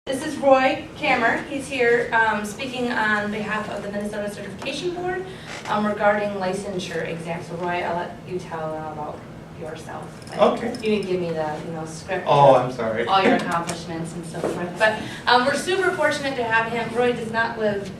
This is Roy Kammer. He's here speaking on behalf of the Minnesota Certification Board regarding licensure exams. So Roy, I'll let you tell about yourself. Okay. You need to give me the script. Oh, I'm sorry. All your accomplishments and so forth. But we're super fortunate to have him. Roy does not live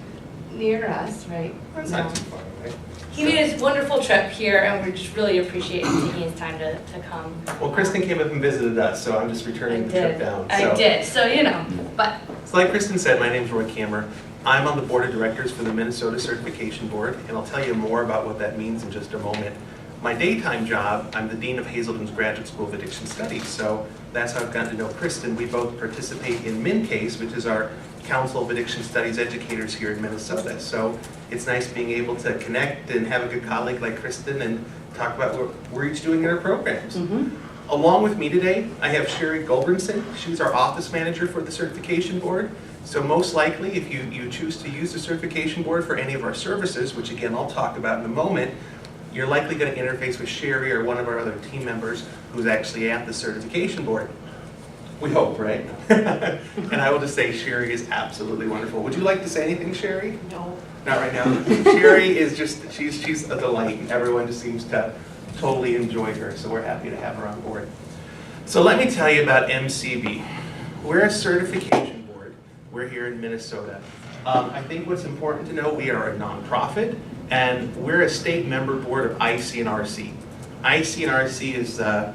near us, right? That's No. not too far away. He made a wonderful trip here, and we just really appreciate him taking his time to come. Well, Kristen came up and visited us, so I'm just returning the trip down. I did, so you know, but. So like Kristen said, my name's Roy Kammer. I'm on the board of directors for the Minnesota Certification Board, and I'll tell you more about what that means in just a moment. My daytime job, I'm the Dean of Adler Graduate School of Addiction Studies, so that's how I've gotten to know Kristen. We both participate in MINCASE, which is our Council of Addiction Studies educators here in Minnesota. So it's nice being able to connect and have a good colleague like Kristen and talk about what we're each doing in our programs. Along with me today, I have Sherry Goldbrinson. She's our office manager for the Certification Board. So most likely, if you choose to use the Certification Board for any of our services, which again I'll talk about in a moment, you're likely going to interface with Sherry or one of our other team members who's actually at the Certification Board. We hope, right? And I will just say Sherry is absolutely wonderful. Would you like to say anything, Sherry? No. Not right now. Sherry is just, she's a delight. Everyone just seems to totally enjoy her, so we're happy to have her on board. So let me tell you about MCB. We're a certification board. We're here in Minnesota. I think what's important to know, we are a nonprofit, and we're a state member board of ICNRC. ICNRC is the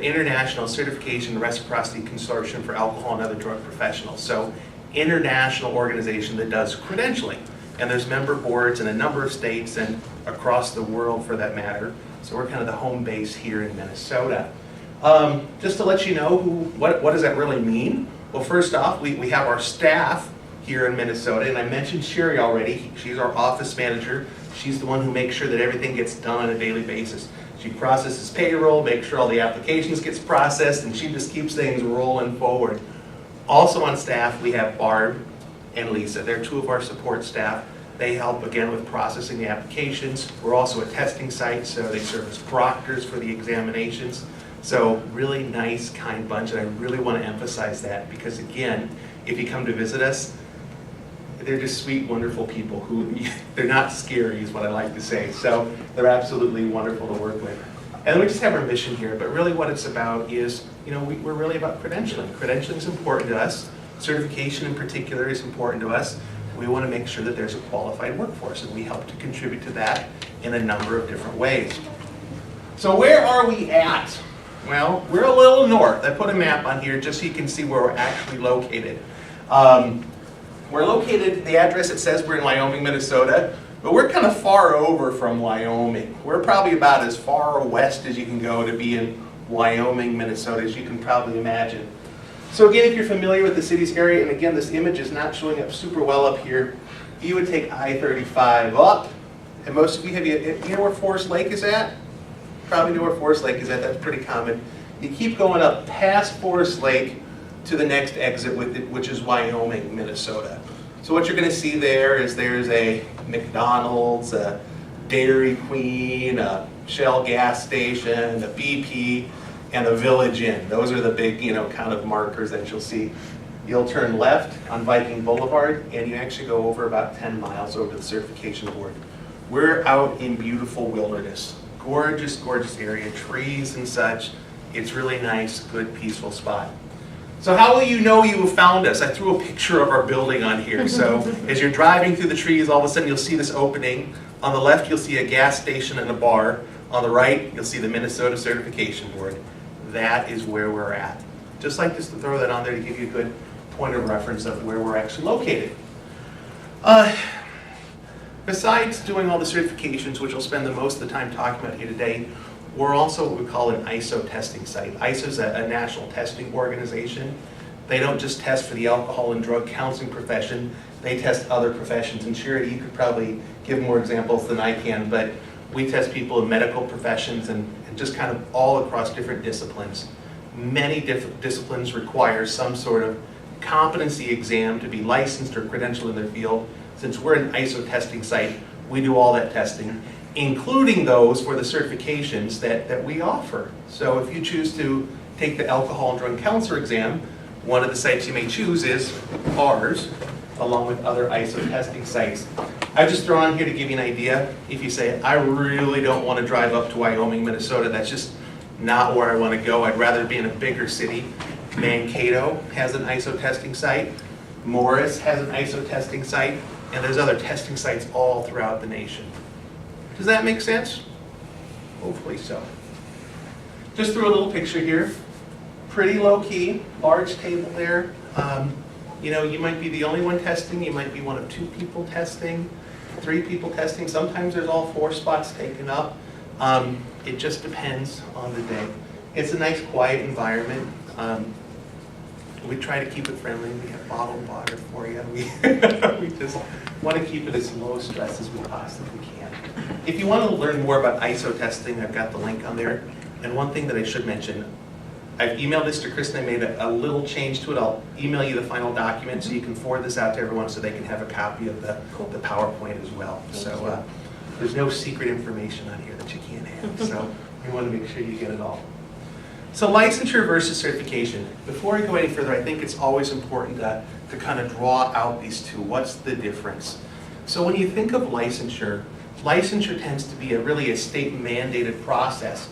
International Certification and Reciprocity Consortium for Alcohol and Other Drug Professionals. So, international organization that does credentialing. And there's member boards in a number of states and across the world for that matter. So we're kind of the home base here in Minnesota. Just to let you know, what does that really mean? Well, first off, we have our staff here in Minnesota, and I mentioned Sherry already. She's our office manager. She's the one who makes sure that everything gets done on a daily basis. She processes payroll, makes sure all the applications gets processed, and she just keeps things rolling forward. Also on staff, we have Barb and Lisa. They're two of our support staff. They help, again, with processing the applications. We're also a testing site, so they serve as proctors for the examinations. So really nice, kind bunch, and I really want to emphasize that because, again, if you come to visit us, they're just sweet, wonderful people who, they're not scary is what I like to say. So they're absolutely wonderful to work with. And we just have our mission here, but really what it's about is, you know, we're really about credentialing. Credentialing is important to us. Certification in particular is important to us. We want to make sure that there's a qualified workforce, and we help to contribute to that in a number of different ways. So where are we at? Well, we're a little north. I put a map on here just so you can see where we're actually located. We're located, the address, it says we're in Wyoming, Minnesota, but we're kind of far over from Wyoming. We're probably about as far west as you can go to be in Wyoming, Minnesota, as you can probably imagine. So again, if you're familiar with the city's area, and again, this image is not showing up super well up here, you would take I-35 up, and most of you, you know where Forest Lake is at? Probably know where Forest Lake is at, that's pretty common. You keep going up past Forest Lake to the next exit, which is Wyoming, Minnesota. So what you're going to see there is there's a McDonald's, a Dairy Queen, a Shell gas station, a BP, and a Village Inn. Those are the big, you know, kind of markers that you'll see. You'll turn left on Viking Boulevard, and you actually go over about 10 miles over to the Certification Board. We're out in beautiful wilderness. Gorgeous, gorgeous area, trees and such. It's really nice, good, peaceful spot. So how will you know you have found us? I threw a picture of our building on here. So as you're driving through the trees, all of a sudden you'll see this opening. On the left, you'll see a gas station and a bar. On the right, you'll see the Minnesota Certification Board. That is where we're at. Just like just to throw that on there to give you a good point of reference of where we're actually located. Besides doing all the certifications, which we'll spend the most of the time talking about here today, we're also what we call an ISO testing site. ISO is a national testing organization. They don't just test for the alcohol and drug counseling profession, they test other professions. And Sherry, you could probably give more examples than I can, but we test people in medical professions and just kind of all across different disciplines. Many different disciplines require some sort of competency exam to be licensed or credentialed in their field. Since we're an ISO testing site, we do all that testing, including those for the certifications that we offer. So if you choose to take the alcohol and drug counselor exam, One of the sites you may choose is ours, along with other ISO testing sites. I've just thrown on here to give you an idea. If you say, I really don't want to drive up to Wyoming, Minnesota, that's just not where I want to go. I'd rather be in a bigger city. Mankato has an ISO testing site. Morris has an ISO testing site. And there's other testing sites all throughout the nation. Does that make sense? Hopefully so. Just threw a little picture here. Pretty low key, large table there. You know, you might be the only one testing. You might be one of 2 people testing, 3 people testing. Sometimes there's all 4 spots taken up. It just depends on the day. It's a nice, quiet environment. We try to keep it friendly. We have bottled water for you. We just want to keep it as low stress as we possibly can. If you want to learn more about ISO testing, I've got the link on there. And one thing that I should mention, I've emailed this to Kristen. I made a little change to it. I'll email you the final document so you can forward this out to everyone so they can have a copy of the PowerPoint as well. So there's no secret information on here that you can't have. So we want to make sure you get it all. So licensure versus certification. Before I go any further, I think it's always important to kind of draw out these two. What's the difference? So when you think of licensure, licensure tends to be really a state mandated process.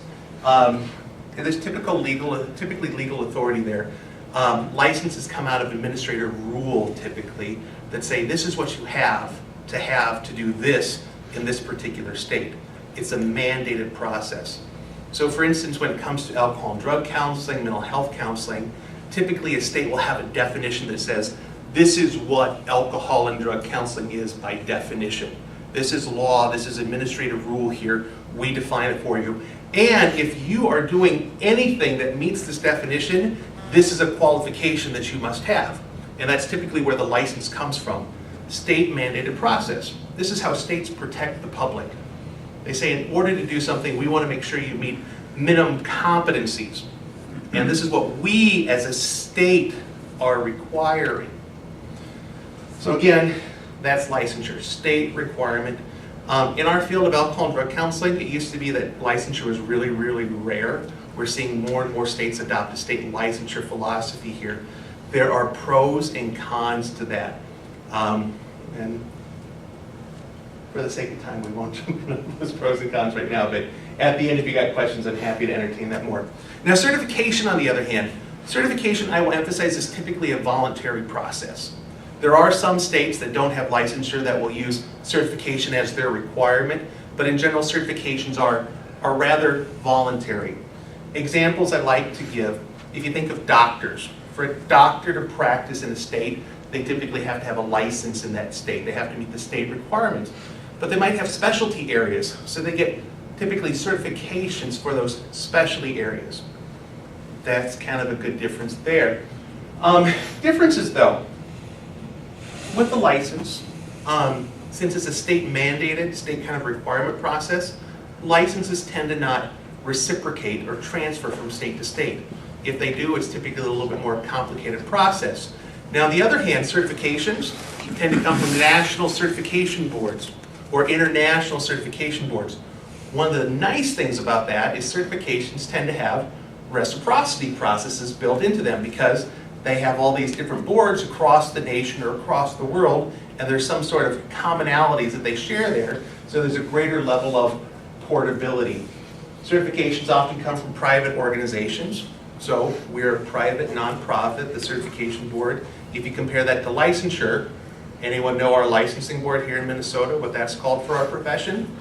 There's typically legal authority there. Licenses come out of administrative rule typically that say this is what you have to do this in this particular state. It's a mandated process. So for instance, when it comes to alcohol and drug counseling, mental health counseling, typically a state will have a definition that says this is what alcohol and drug counseling is by definition. This is law, this is administrative rule here, we define it for you. And if you are doing anything that meets this definition, this is a qualification that you must have. And that's typically where the license comes from. State mandated process. This is how states protect the public. They say in order to do something, we want to make sure you meet minimum competencies. And this is what we as a state are requiring. So again, that's licensure, state requirement. In our field of alcohol and drug counseling, it used to be that licensure was really, really rare. We're seeing more and more states adopt a state licensure philosophy here. There are pros and cons to that. And for the sake of time, we won't jump into those pros and cons right now, but at the end, if you got questions, I'm happy to entertain that more. Now, certification, on the other hand, certification, I will emphasize, is typically a voluntary process. There are some states that don't have licensure that will use certification as their requirement, but in general, certifications are rather voluntary. Examples I like to give, if you think of doctors, for a doctor to practice in a state, they typically have to have a license in that state. They have to meet the state requirements. But they might have specialty areas, so they get typically certifications for those specialty areas. That's kind of a good difference there. Differences though, with the license, since it's a state mandated, state kind of requirement process, licenses tend to not reciprocate or transfer from state to state. If they do, it's typically a little bit more complicated process. Now, on the other hand, certifications tend to come from national certification boards or international certification boards. One of the nice things about that is certifications tend to have reciprocity processes built into them because they have all these different boards across the nation or across the world, and there's some sort of commonalities that they share there, so there's a greater level of portability. Certifications often come from private organizations. So we're a private nonprofit, the certification board. If you compare that to licensure, anyone know our licensing board here in Minnesota, what that's called for our profession?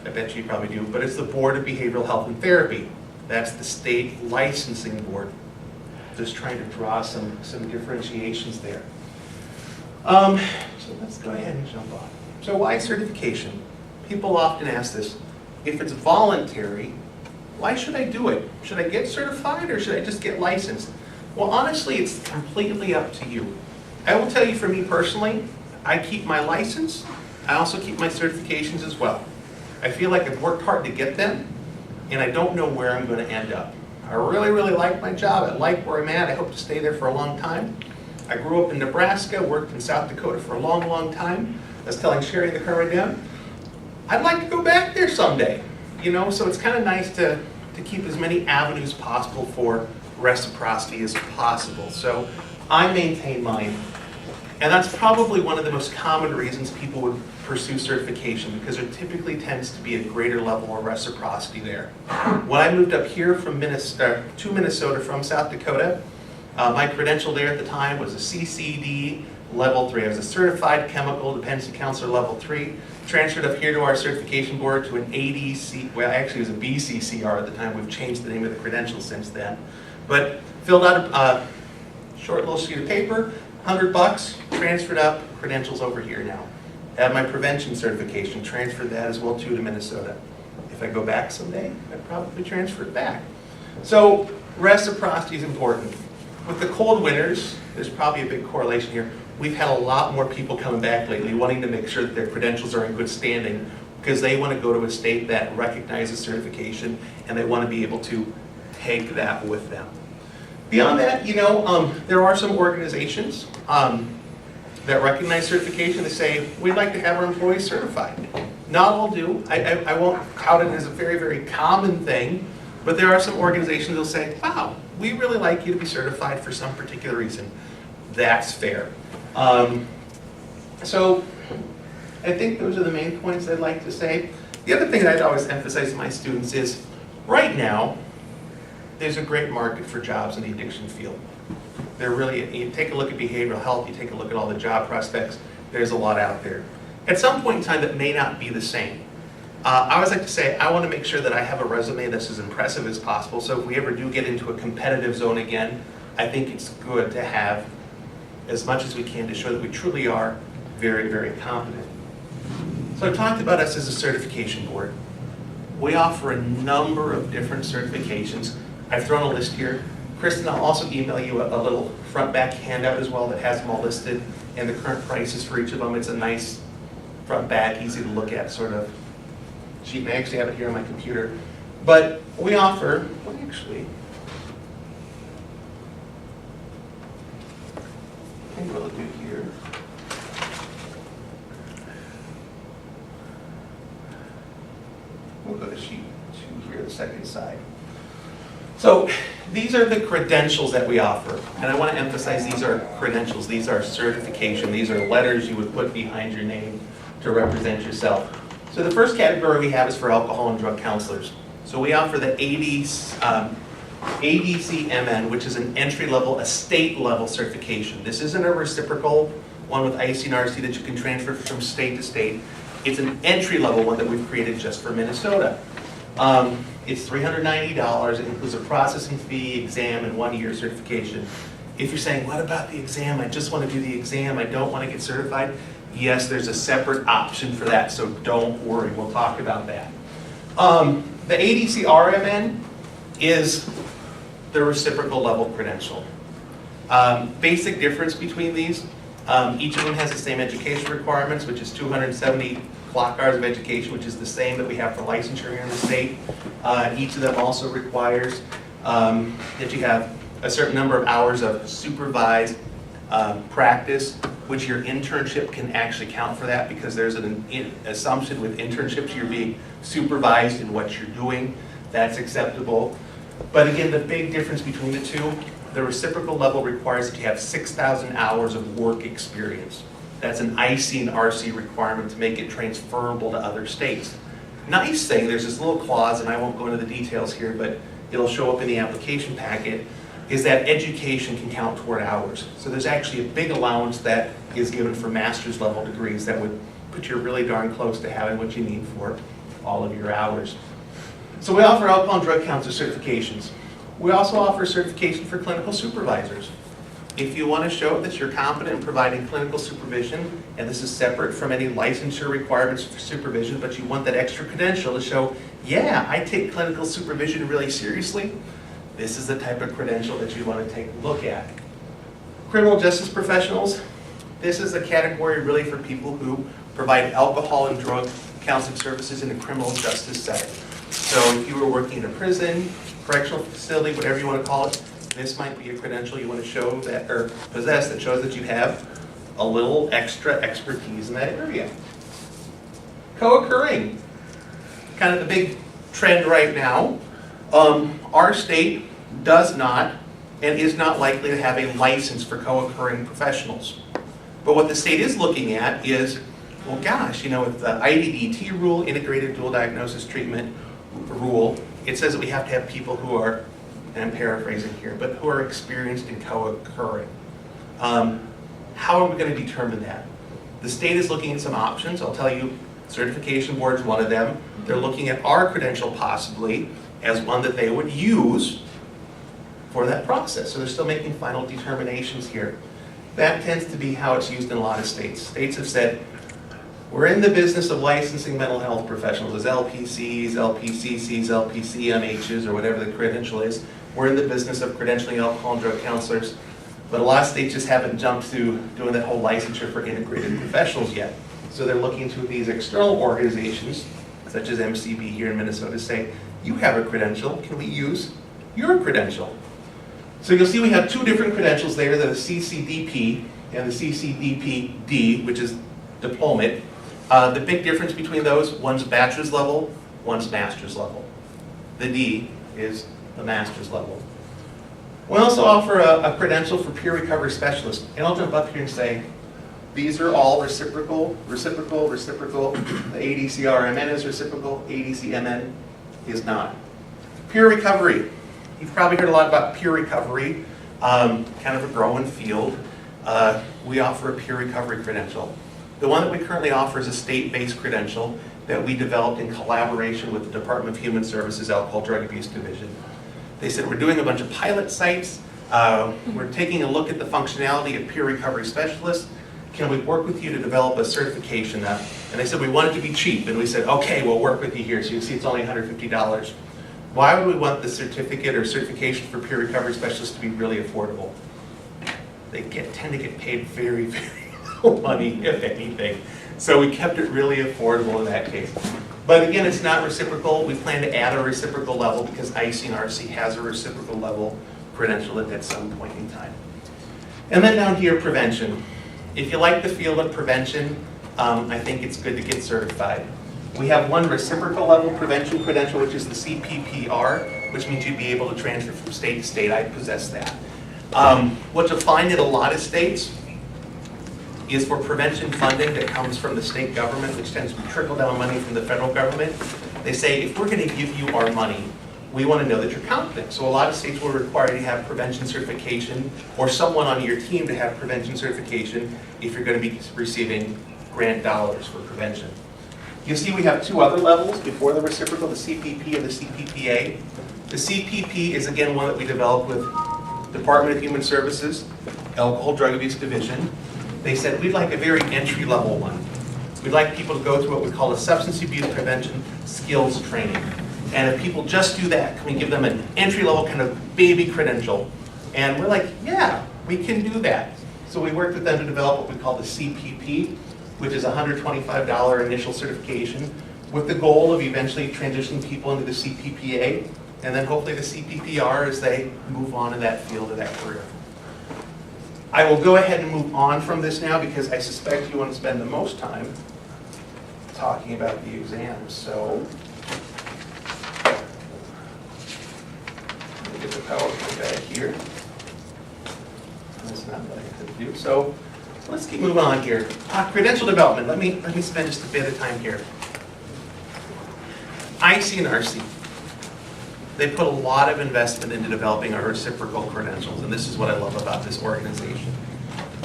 I bet you probably do, but it's the Board of Behavioral Health and Therapy. That's the state licensing board. Just trying to draw some differentiations there. So let's go ahead and jump on. So why certification? People often ask this. If it's voluntary, why should I do it? Should I get certified or should I just get licensed? Well, honestly, it's completely up to you. I will tell you for me personally, I keep my license. I also keep my certifications as well. I feel like I've worked hard to get them, and I don't know where I'm going to end up. I really, really like my job. I like where I'm at. I hope to stay there for a long time. I grew up in Nebraska, worked in South Dakota for a long, long time. I was telling Sherry the car right down, I'd like to go back there someday. You know, so it's kind of nice to keep as many avenues possible for reciprocity as possible. So I maintain mine. And that's probably one of the most common reasons people would pursue certification, because there typically tends to be a greater level of reciprocity there. When I moved up here from to Minnesota from South Dakota, my credential there at the time was a CCD level 3. I was a certified chemical dependency counselor level 3. Transferred up here to our certification board to an ADC, well actually it was a BCCR at the time. We've changed the name of the credential since then. But filled out a short little sheet of paper, $100, transferred up, credentials over here now. Have my prevention certification, transferred that as well too to Minnesota. If I go back someday, I'd probably transfer it back. So reciprocity is important. With the cold winters, there's probably a big correlation here. We've had a lot more people coming back lately wanting to make sure that their credentials are in good standing, because they want to go to a state that recognizes certification and they want to be able to take that with them. Beyond that, there are some organizations that recognize certification. They say, we'd like to have our employees certified. Not all do. I won't count it as a very, very common thing, but there are some organizations that will say, wow, we really like you to be certified for some particular reason. That's fair. So I think those are the main points I'd like to say. The other thing that I'd always emphasize to my students is, right now, there's a great market for jobs in the addiction field. You take a look at behavioral health, you take a look at all the job prospects, there's a lot out there. At some point in time, that may not be the same. I always like to say, I want to make sure that I have a resume that's as impressive as possible, so if we ever do get into a competitive zone again, I think it's good to have as much as we can to show that we truly are very, very competent. So I talked about us as a certification board. We offer a number of different certifications. I've thrown a list here. Kristen, I'll also email you a little front back handout as well that has them all listed and the current prices for each of them. It's a nice front back, easy to look at sort of sheet. I actually have it here on my computer. But we offer, actually, I think what I'll do here. We'll go to sheet 2 here, the second side. So these are the credentials that we offer. And I want to emphasize these are credentials, these are certification, these are letters you would put behind your name to represent yourself. So the first category we have is for alcohol and drug counselors. So we offer the ADC-MN, which is an entry-level, a state-level certification. This isn't a reciprocal one with IC and RC that you can transfer from state to state. It's an entry-level one that we've created just for Minnesota. It's $390. It includes a processing fee, exam, and 1-year certification. If you're saying, what about the exam? I just want to do the exam. I don't want to get certified. Yes, there's a separate option for that, so don't worry. We'll talk about that. The ADC-RMN is the reciprocal level credential. Basic difference between these, each of them has the same education requirements, which is 270 clock hours of education, which is the same that we have for licensure here in the state. Each of them also requires that you have a certain number of hours of supervised practice, which your internship can actually count for that, because there's an assumption with internships you're being supervised in what you're doing. That's acceptable. But again, the big difference between the two, the reciprocal level requires that you have 6,000 hours of work experience. That's an IC and RC requirement to make it transferable to other states. Nice thing, there's this little clause, and I won't go into the details here, but it'll show up in the application packet, is that education can count toward hours. So there's actually a big allowance that is given for master's level degrees that would put you really darn close to having what you need for all of your hours. So we offer alcohol and drug counselor certifications. We also offer certification for clinical supervisors. If you want to show that you're competent in providing clinical supervision, and this is separate from any licensure requirements for supervision, but you want that extra credential to show, yeah, I take clinical supervision really seriously, this is the type of credential that you want to take a look at. Criminal justice professionals, this is a category really for people who provide alcohol and drug counseling services in a criminal justice setting. So if you were working in a prison, correctional facility, whatever you want to call it, this might be a credential you want to show that, or possess, that shows that you have a little extra expertise in that area. Co-occurring, kind of the big trend right now. Our state does not and is not likely to have a license for co-occurring professionals. But what the state is looking at is, well, gosh, with the IDDT rule, integrated dual diagnosis treatment rule, it says that we have to have people who are, and I'm paraphrasing here, but who are experienced in co-occurring. How are we going to determine that? The state is looking at some options. I'll tell you, certification board is one of them. They're looking at our credential possibly as one that they would use for that process. So they're still making final determinations here. That tends to be how it's used in a lot of states. States have said, we're in the business of licensing mental health professionals as LPCs, LPCCs, LPCMHs, or whatever the credential is. We're in the business of credentialing alcohol and drug counselors. But a lot of states just haven't jumped to doing that whole licensure for integrated professionals yet. So they're looking to these external organizations, such as MCB here in Minnesota, say, you have a credential, can we use your credential? So you'll see we have two different credentials there, the CCDP and the CCDPD, which is diplomate. The big difference between those, one's bachelor's level, one's master's level. The D is the master's level. We also offer a credential for peer recovery specialist. And I'll jump up here and say, these are all reciprocal, reciprocal, reciprocal. The ADCRMN is reciprocal, ADCMN is not. Peer recovery. You've probably heard a lot about peer recovery, kind of a growing field. We offer a peer recovery credential. The one that we currently offer is a state-based credential that we developed in collaboration with the Department of Human Services Alcohol Drug Abuse Division. They said, we're doing a bunch of pilot sites. We're taking a look at the functionality of peer recovery specialists. Can we work with you to develop a certification? And they said, we want it to be cheap. And we said, okay, we'll work with you here. So you can see it's only $150. Why would we want the certificate or certification for peer recovery specialists to be really affordable? They tend to get paid very, very little money, if anything. So we kept it really affordable in that case. But again, it's not reciprocal. We plan to add a reciprocal level because IC and RC has a reciprocal level credential at some point in time. And then down here, prevention. If you like the field of prevention, I think it's good to get certified. We have one reciprocal level prevention credential, which is the CPPR, which means you'd be able to transfer from state to state. I possess that. What you'll find in a lot of states is for prevention funding that comes from the state government, which tends to be trickle-down money from the federal government. They say, if we're going to give you our money, we want to know that you're competent. So a lot of states will require you to have prevention certification or someone on your team to have prevention certification if you're going to be receiving grant dollars for prevention. You see we have two other levels before the reciprocal, the CPP and the CPPA. The CPP is again one that we developed with Department of Human Services, Alcohol Drug Abuse Division. They said we'd like a very entry-level one. We'd like people to go through what we call a substance abuse prevention skills training. And if people just do that, can we give them an entry-level kind of baby credential? And we're like, yeah, we can do that. So we worked with them to develop what we call the CPP, which is a $125 initial certification, with the goal of eventually transitioning people into the CPPA, and then hopefully the CPPR as they move on in that field of that career. I will go ahead and move on from this now because I suspect you want to spend the most time talking about the exams. So, let me get the PowerPoint back here. That's not what I could do. So, let's keep moving on here. Credential development. Let me spend just a bit of time here. IC and RC. They put a lot of investment into developing our reciprocal credentials, and this is what I love about this organization.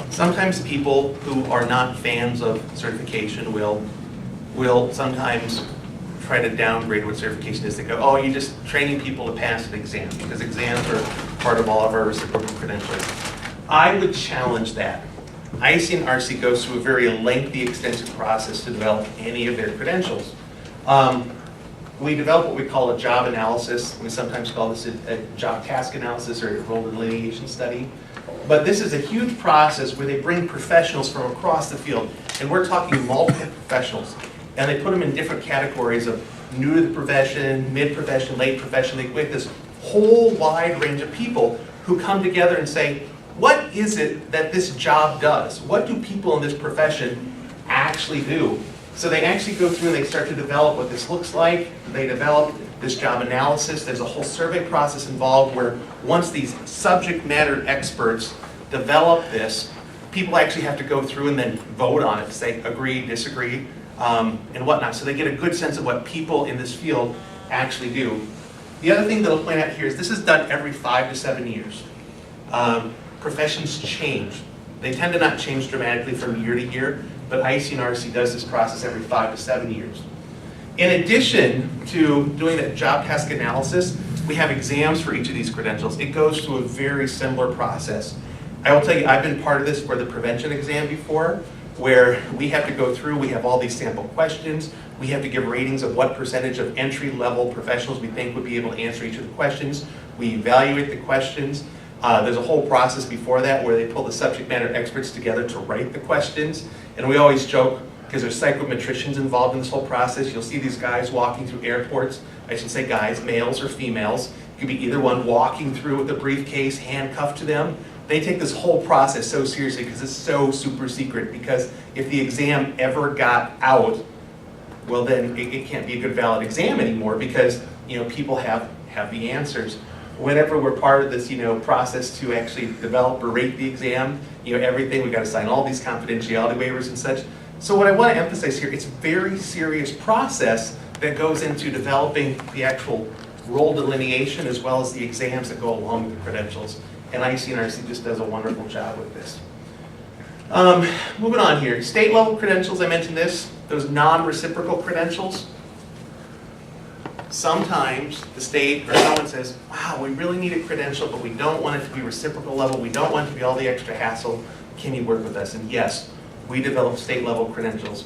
Sometimes people who are not fans of certification will sometimes try to downgrade what certification is. They go, oh, you're just training people to pass an exam, because exams are part of all of our reciprocal credentials. I would challenge that. IC and RC goes through a very lengthy, extensive process to develop any of their credentials. We develop what we call a job analysis. We sometimes call this a job task analysis or a role delineation study. But this is a huge process where they bring professionals from across the field, and we're talking multiple professionals, and they put them in different categories of new to the profession, mid-profession, late profession. They with this whole wide range of people who come together and say, what is it that this job does? What do people in this profession actually do? So they actually go through and they start to develop what this looks like. They develop this job analysis. There's a whole survey process involved where once these subject matter experts develop this, people actually have to go through and then vote on it, say agree, disagree, and whatnot. So they get a good sense of what people in this field actually do. The other thing that I'll point out here is this is done every 5 to 7 years. Professions change. They tend to not change dramatically from year to year, but ICNRC does this process every 5 to 7 years. In addition to doing that job task analysis, we have exams for each of these credentials. It goes through a very similar process. I will tell you, I've been part of this for the prevention exam before, where we have to go through, we have all these sample questions, we have to give ratings of what percentage of entry-level professionals we think would be able to answer each of the questions. We evaluate the questions. There's a whole process before that where they pull the subject matter experts together to write the questions. And we always joke, because there's psychometricians involved in this whole process, you'll see these guys walking through airports. I should say guys, males or females. It could be either one walking through with a briefcase handcuffed to them. They take this whole process so seriously because it's so super secret, because if the exam ever got out, well then it can't be a good valid exam anymore, because people have the answers. Whenever we're part of this process to actually develop or rate the exam, everything, we've got to sign all these confidentiality waivers and such. So what I want to emphasize here, it's a very serious process that goes into developing the actual role delineation as well as the exams that go along with the credentials. And ICNRC just does a wonderful job with this. Moving on here, state level credentials, I mentioned this, those non-reciprocal credentials. Sometimes the state or someone says, wow, we really need a credential, but we don't want it to be reciprocal level, we don't want it to be all the extra hassle, can you work with us? And yes, we develop state level credentials.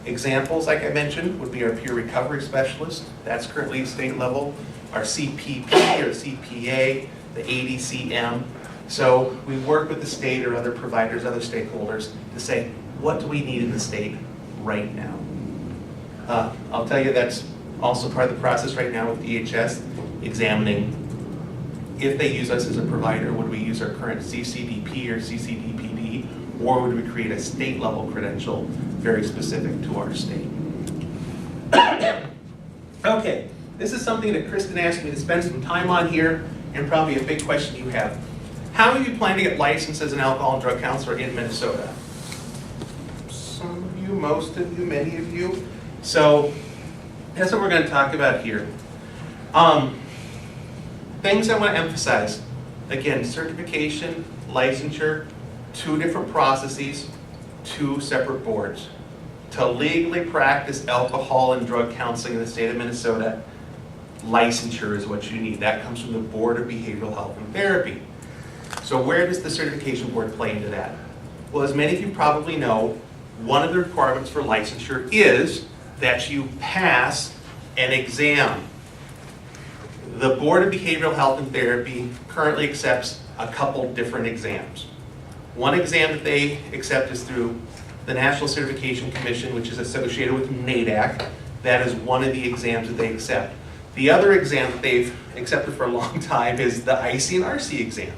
Examples, like I mentioned, would be our peer recovery specialist, that's currently state level, our CPP or CPA, the ADCM. So we work with the state or other providers, other stakeholders to say, what do we need in the state right now? I'll tell you that's also part of the process right now with DHS, examining if they use us as a provider, would we use our current CCDP or CCDPD, or would we create a state level credential very specific to our state? Okay, this is something that Kristen asked me to spend some time on here, and probably a big question you have. How do you plan to get licensed as an alcohol and drug counselor in Minnesota? Some of you, most of you, many of you. So that's what we're going to talk about here. Things I want to emphasize. Again, certification, licensure, 2 different processes, 2 separate boards. To legally practice alcohol and drug counseling in the state of Minnesota, licensure is what you need. That comes from the Board of Behavioral Health and Therapy. So where does the certification board play into that? Well, as many of you probably know, one of the requirements for licensure is that you pass an exam. The Board of Behavioral Health and Therapy currently accepts a couple different exams. One exam that they accept is through the National Certification Commission, which is associated with NADAC. That is one of the exams that they accept. The other exam that they've accepted for a long time is the ICNRC exam.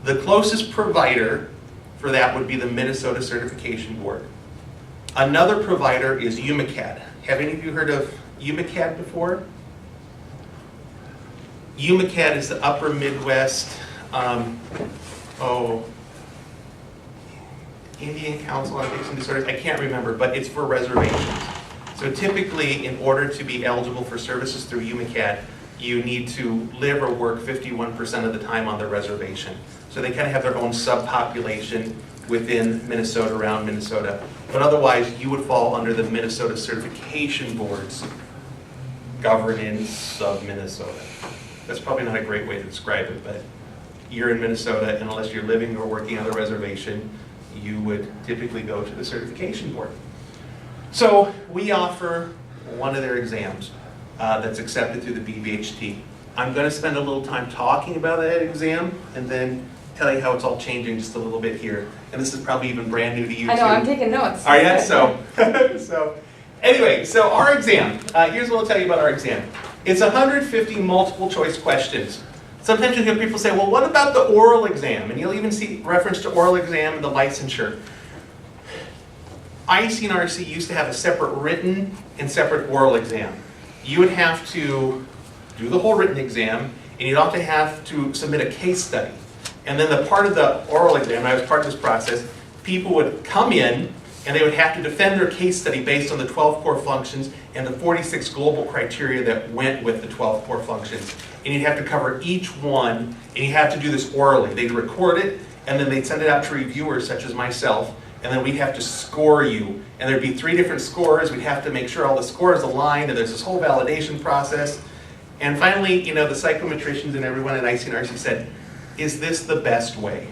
The closest provider for that would be the Minnesota Certification Board. Another provider is UMACAD. Have any of you heard of UMACAD before? UMACAD is the Upper Midwest, Indian Council on Addiction Disorders. I can't remember, but it's for reservations. So typically, in order to be eligible for services through UMACAD, you need to live or work 51% of the time on the reservation. So they kind of have their own subpopulation within Minnesota, around Minnesota. But otherwise, you would fall under the Minnesota Certification Board's governance of Minnesota. That's probably not a great way to describe it, but you're in Minnesota, and unless you're living or working on the reservation, you would typically go to the certification board. So we offer one of their exams that's accepted through the BBHT. I'm going to spend a little time talking about that exam and then tell you how it's all changing just a little bit here. And this is probably even brand new to you too. I know, I'm taking notes. Are you? So anyway, so our exam, here's what I'll tell you about our exam. It's 150 multiple choice questions. Sometimes you hear people say, well, what about the oral exam? And you'll even see reference to oral exam and the licensure. ICNRC used to have a separate written and separate oral exam. you would have to do the whole written exam, and you'd also have to submit a case study. And then the part of the oral exam, I was part of this process, people would come in and they would have to defend their case study based on the 12 core functions and the 46 global criteria that went with the 12 core functions. And you'd have to cover each one, and you have to do this orally. They'd record it, and then they'd send it out to reviewers such as myself, and then we'd have to score you. And there'd be 3 different scores. We'd have to make sure all the scores aligned, and there's this whole validation process. And finally, the psychometricians and everyone at ICNRC said, is this the best way?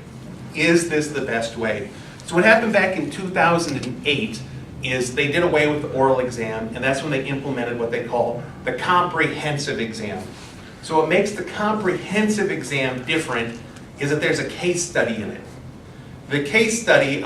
Is this the best way? So what happened back in 2008 is they did away with the oral exam, and that's when they implemented what they call the comprehensive exam. So what makes the comprehensive exam different is that there's a case study in it. The case study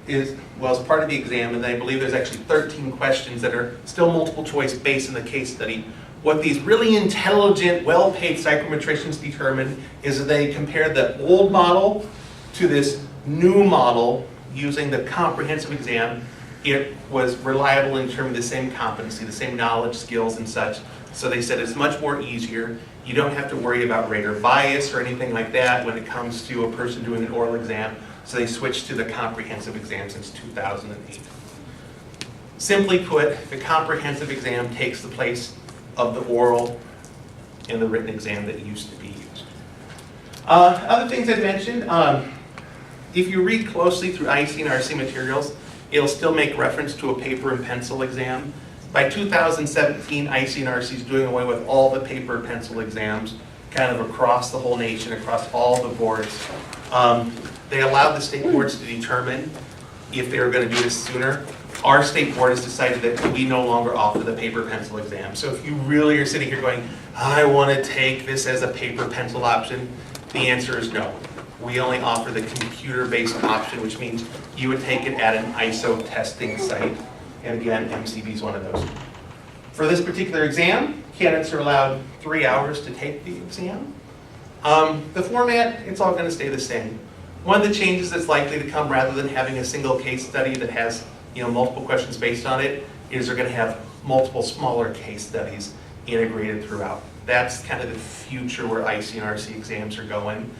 is part of the exam, and I believe there's actually 13 questions that are still multiple choice based on the case study. What these really intelligent, well-paid psychometricians determined is that they compared the old model to this new model using the comprehensive exam. It was reliable in terms of the same competency, the same knowledge, skills, and such. So they said it's much more easier. You don't have to worry about rater bias or anything like that when it comes to a person doing an oral exam. So they switched to the comprehensive exam since 2008. Simply put, the comprehensive exam takes the place of the oral and the written exam that used to be used. Other things I'd mentioned, if you read closely through ICNRC materials, it'll still make reference to a paper and pencil exam. By 2017, ICNRC is doing away with all the paper and pencil exams, kind of across the whole nation, across all the boards. They allowed the state boards to determine if they were going to do this sooner. Our state board has decided that we no longer offer the paper pencil exam. So if you really are sitting here going, I want to take this as a paper pencil option, the answer is no. We only offer the computer-based option, which means you would take it at an ISO testing site. And again, MCB is one of those. For this particular exam, candidates are allowed 3 hours to take the exam. The format, it's all going to stay the same. One of the changes that's likely to come, rather than having a single case study that has multiple questions based on it, is they're going to have multiple smaller case studies integrated throughout. That's kind of the future where ICNRC exams are going.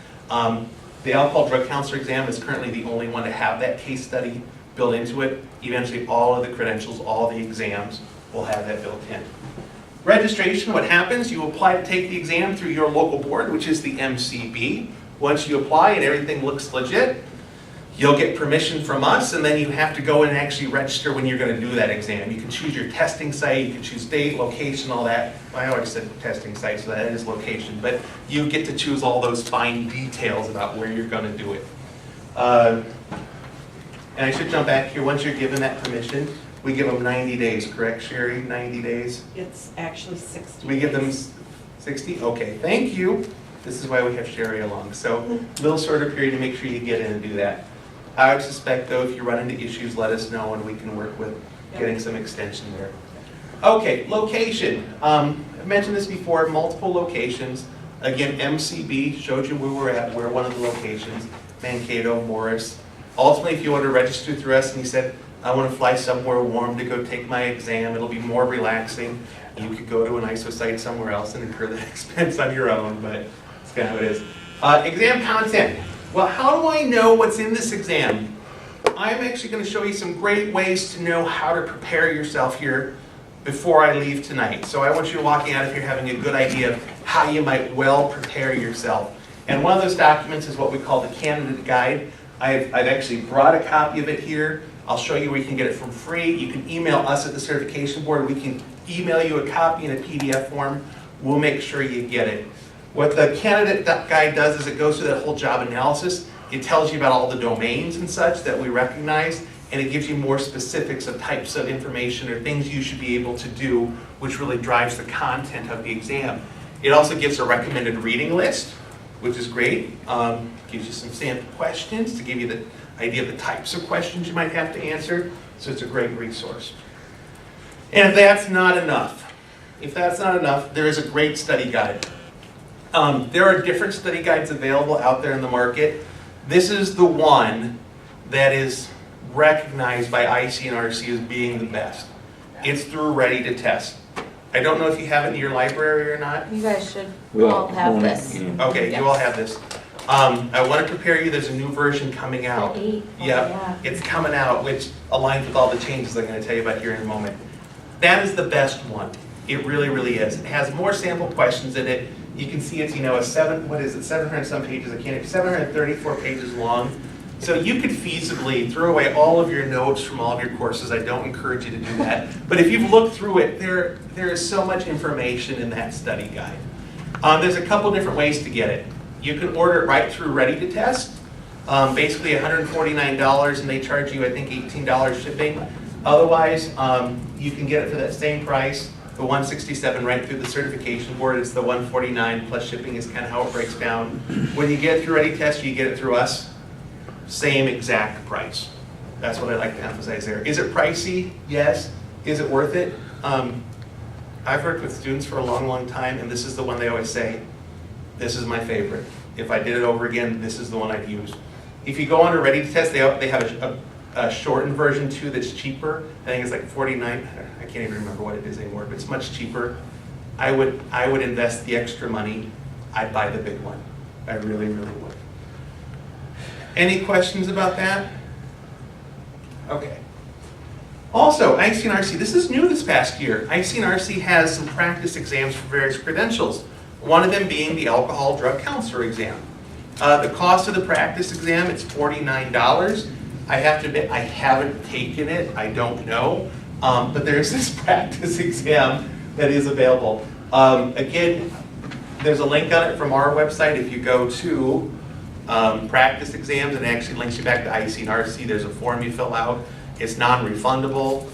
The alcohol drug counselor exam is currently the only one to have that case study built into it. Eventually all of the credentials, all the exams will have that built in. Registration, what happens, you apply to take the exam through your local board, which is the MCB. Once you apply and everything looks legit, you'll get permission from us, and then you have to go and actually register when you're going to do that exam. You can choose your testing site, you can choose date, location, all that. I always said testing site, so that is location, but you get to choose all those fine details about where you're going to do it. And I should jump back here. Once you're given that permission, we give them 90 days, correct, Sherry? 90 days? It's actually 60 We give them days. 60? Okay, thank you. This is why we have Sherry along. So a little shorter period to make sure you get in and do that. I would suspect, though, if you run into issues, let us know and we can work with getting some extension there. Okay, location. I've mentioned this before, multiple locations. Again, MCB showed you where we're at. We're one of the locations. Mankato, Morris. Ultimately, if you want to register through us and you said, I want to fly somewhere warm to go take my exam, it'll be more relaxing. You could go to an ISO site somewhere else and incur that expense on your own, but it's kind of how it is. Exam content. Well, how do I know what's in this exam? I'm actually going to show you some great ways to know how to prepare yourself here before I leave tonight. So I want you walking out of here having a good idea of how you might well prepare yourself. And one of those documents is what we call the candidate guide. I've actually brought a copy of it here. I'll show you where you can get it for free. You can email us at the certification board. We can email you a copy in a PDF form. We'll make sure you get it. What the candidate guide does is it goes through that whole job analysis. It tells you about all the domains and such that we recognize, and it gives you more specifics of types of information or things you should be able to do, which really drives the content of the exam. It also gives a recommended reading list, which is great. Gives you some sample questions to give you the idea of the types of questions you might have to answer. So it's a great resource. And if that's not enough, there is a great study guide. There are different study guides available out there in the market. This is the one that is recognized by ICNRC as being the best. It's through Ready to Test. I don't know if you have it in your library or not. You guys should We all have want it, this. yeah. Okay, you all have this. I want to prepare you, there's a new version coming out. The 8. Oh, Yeah, it's coming out, which aligns with all the changes I'm going to tell you about here in a moment. That is the best one. It really, really is. It has more sample questions in it. You can see it's, a 700 some pages, 734 pages long. So you could feasibly throw away all of your notes from all of your courses. I don't encourage you to do that. But if you've looked through it, there is so much information in that study guide. There's a couple different ways to get it. You can order it right through Ready to Test, basically $149, and they charge you, I think, $18 shipping. Otherwise, you can get it for that same price, the $167 right through the certification board. It's the $149 plus shipping is kind of how it breaks down. When you get it through Ready to Test, you get it through us. Same exact price. That's what I like to emphasize there. Is it pricey? Yes. Is it worth it? I've worked with students for a long, long time, and this is the one they always say, this is my favorite. If I did it over again, this is the one I'd use. If you go on to Ready to Test, they have a shortened version too that's cheaper. I think it's like $49. I can't even remember what it is anymore, but it's much cheaper. I would invest the extra money. I'd buy the big one. I really, really would. Any questions about that? Okay. Also, ICNRC, this is new this past year. ICNRC has some practice exams for various credentials, one of them being the alcohol drug counselor exam. The cost of the practice exam, it's $49. I have to admit, I haven't taken it, I don't know, but there's this practice exam that is available. Again, there's a link on it from our website. If you go to practice exams, and it actually links you back to ICNRC. There's a form you fill out. It's non-refundable.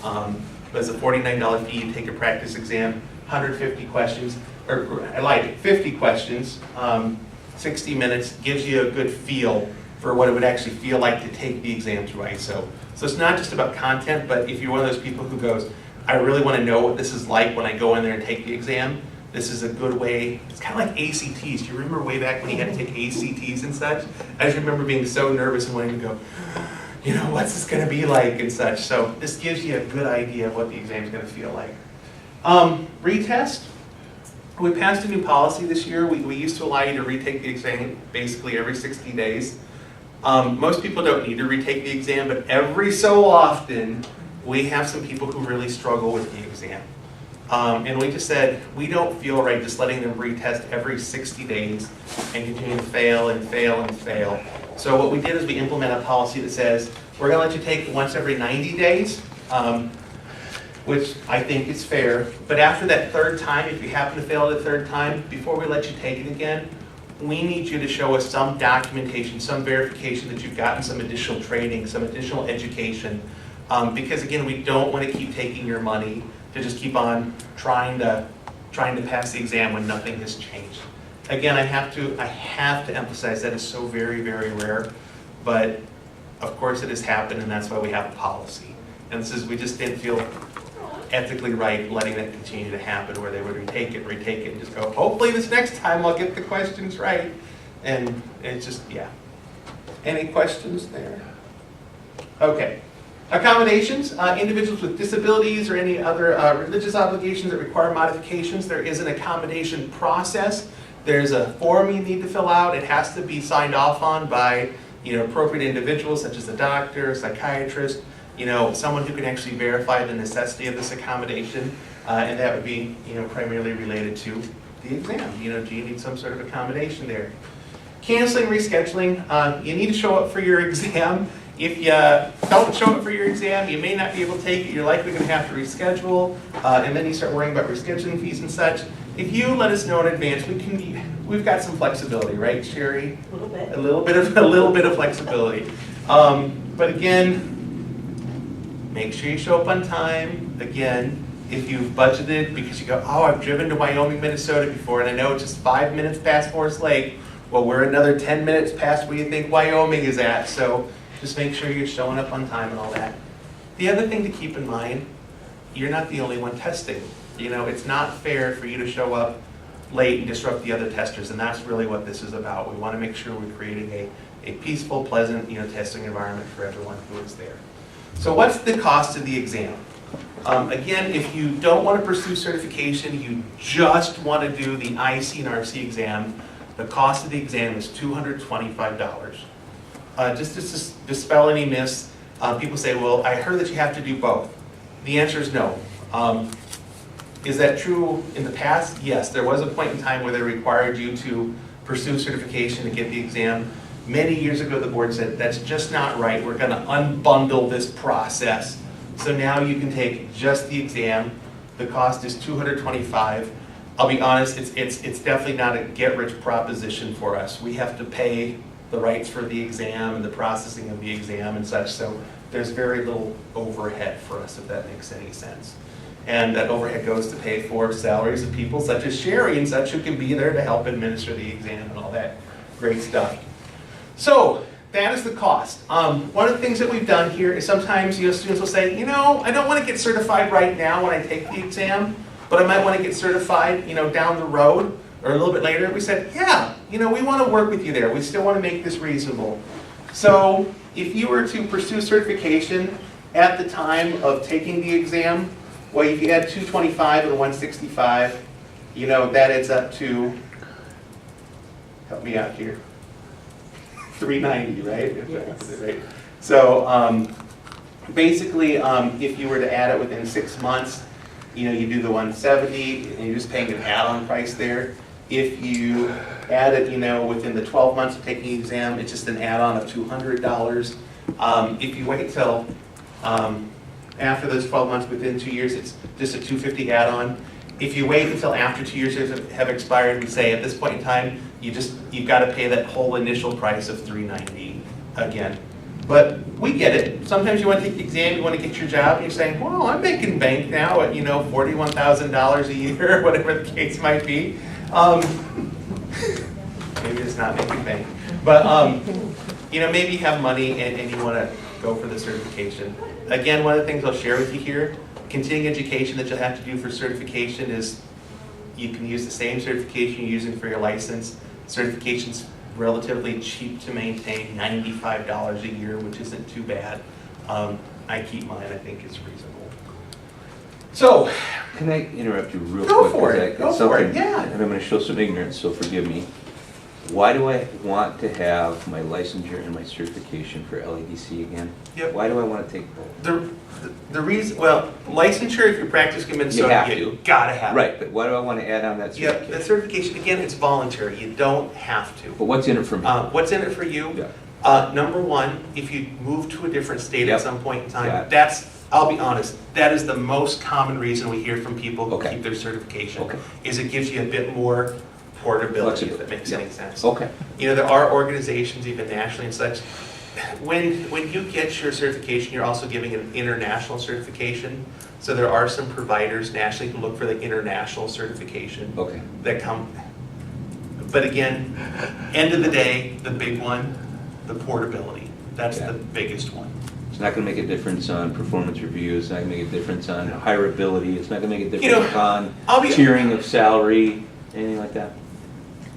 There's a $49 fee. You take a practice exam, 150 questions, or I lied, 50 questions, 60 minutes, gives you a good feel for what it would actually feel like to take the exam through ISO. So it's not just about content, but if you're one of those people who goes, I really want to know what this is like when I go in there and take the exam, this is a good way. It's kind of like ACTs. Do you remember way back when you had to take ACTs and such? I just remember being so nervous and wanting to go, what's this going to be like and such. So this gives you a good idea of what the exam is going to feel like. Retest. We passed a new policy this year. We used to allow you to retake the exam basically every 60 days. Most people don't need to retake the exam, but every so often we have some people who really struggle with the exam. And we just said, we don't feel right just letting them retest every 60 days and continue to fail and fail and fail. So what we did is we implemented a policy that says, we're going to let you take it once every 90 days, which I think is fair. But after that third time, if you happen to fail the third time, before we let you take it again, we need you to show us some documentation, some verification that you've gotten some additional training, some additional education. Because again, we don't want to keep taking your money to just keep on trying to pass the exam when nothing has changed. Again, I have to emphasize that is so very, very rare, but of course it has happened, and that's why we have a policy. And we just didn't feel ethically right letting that continue to happen, where they would retake it, and just go, hopefully this next time I'll get the questions right. And it's just, yeah. Any questions there? Okay. Accommodations, individuals with disabilities or any other religious obligations that require modifications, there is an accommodation process. There's a form you need to fill out. It has to be signed off on by appropriate individuals such as a doctor, psychiatrist, someone who can actually verify the necessity of this accommodation, and that would be primarily related to the exam. Do you need some sort of accommodation there? Canceling, rescheduling, you need to show up for your exam. If you don't show up for your exam, you may not be able to take it. You're likely going to have to reschedule, and then you start worrying about rescheduling fees and such. If you let us know in advance, we've got some flexibility, right, Sherry? A little bit. A little bit of flexibility. But again, make sure you show up on time. Again, if you've budgeted because you go, oh, I've driven to Wyoming, Minnesota before, and I know it's just 5 minutes past Forest Lake. Well, we're another 10 minutes past where you think Wyoming is at. So just make sure you're showing up on time and all that. The other thing to keep in mind, you're not the only one testing. It's not fair for you to show up late and disrupt the other testers, and that's really what this is about. We want to make sure we're creating a peaceful, pleasant, testing environment for everyone who is there. So what's the cost of the exam? Again, if you don't want to pursue certification, you just want to do the IC and RC exam, the cost of the exam is $225. Just to dispel any myths, people say, well, I heard that you have to do both. The answer is no. Is that true in the past? Yes, there was a point in time where they required you to pursue certification to get the exam. Many years ago, the board said, that's just not right. We're going to unbundle this process. So now you can take just the exam. The cost is $225. I'll be honest, it's definitely not a get-rich proposition for us. We have to pay the rights for the exam and the processing of the exam and such, so there's very little overhead for us, if that makes any sense. And that overhead goes to pay for salaries of people such as Sherry and such who can be there to help administer the exam and all that great stuff. So that is the cost. One of the things that we've done here is sometimes students will say, I don't want to get certified right now when I take the exam, but I might want to get certified, down the road or a little bit later. We said, yeah, we want to work with you there. We still want to make this reasonable. So if you were to pursue certification at the time of taking the exam, well, if you add 225 and 165, that adds up to, help me out here, 390, right? Yes. Right. So basically, if you were to add it within 6 months, you do the 170, and you're just paying an add-on price there. If you add it, within the 12 months of taking the exam, it's just an add-on of $200. If you wait till after those 12 months, within 2 years, it's just a $250 add-on. If you wait until after 2 years have expired, we say at this point in time, you've got to pay that whole initial price of $390 again. But we get it. Sometimes you want to take the exam, you want to get your job, and you're saying, well, I'm making bank now at, $41,000 a year, whatever the case might be. Maybe it's not making bank. But, maybe you have money and you want to go for the certification. Again, one of the things I'll share with you here, continuing education that you'll have to do for certification is you can use the same certification you're using for your license. Certification's relatively cheap to maintain, $95 a year, which isn't too bad. I keep mine, I think it's reasonable. So, can I interrupt you real go quick? For it, go for it, yeah. And I'm going to show some ignorance, so forgive me. Why do I want to have my licensure and my certification for LADC again? Yep. Why do I want to take both? The reason, well, licensure, if you practice in Minnesota, you gotta have it. Right, but why do I want to add on that certification? Yeah, the certification, again, it's voluntary. You don't have to. But what's in it for me? What's in it for you? Yeah. Number one, if you move to a different state Yep. at some point in time, Yeah. I'll be honest, that is the most common reason we hear from people who Okay. keep their certification. Okay. Is it gives you a bit more portability, if Flexibility. that makes Yep. any sense. Okay. There are organizations, even nationally and such, when you get your certification, you're also giving an international certification. So there are some providers nationally who look for the international certification Okay. that come. But again, end of the day, the big one, the portability. That's Yeah. the biggest one. It's not going to make a difference on performance reviews. It's not going to make a difference on hireability. It's not going to make a difference on tiering of salary, anything like that.